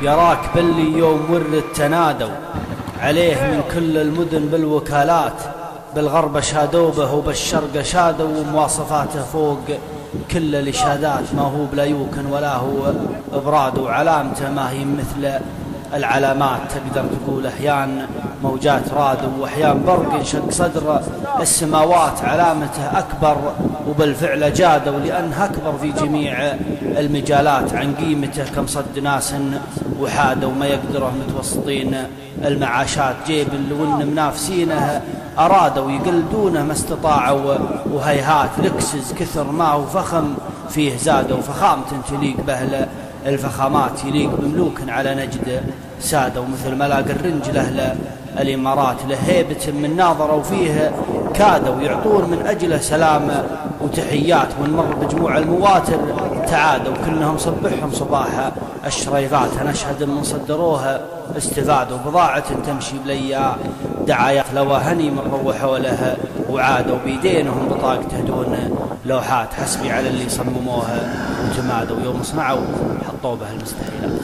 يراك باللي يوم ورد تنادوا عليه من كل المدن بالوكالات، بالغرب شادوا به وبالشرق شادوا، ومواصفاته فوق كل الإشادات، ما هو بلا يوكن ولا هو إبراد، وعلامته ما هي مثل العلامات، تقدر تقول أحيان موجات راد وأحيان برق ينشق صدر السماوات، علامته أكبر وبالفعل جادوا لأنه أكبر في جميع المجالات، عن قيمته كم صد ناس وحادوا ما يقدره متوسطين المعاشات، جيب لون منافسينه أرادوا يقلدونه ما استطاعوا، وهيهات لكسز كثر ما هو فخم فيه زادوا، فخامة تليق به الفخامات، يليق بملوك على نجد سادة، ومثل ملاك الرنج له الإمارات، له هيبة من ناظروا فيه كادوا يعطون من أجله سلام وتحيات، ونمر بجموع المواتر تعادوا كلهم صبحهم صباح الشريفات، نشهد من صدروها استفادوا، بضاعة تمشي بليا دعايات لو هني من روحوا له وعادوا، بيدينهم بطاقته دون لوحات، حسبي على اللي صمموها وتمادوا، يوم صنعوا حطوا به المستحيلات.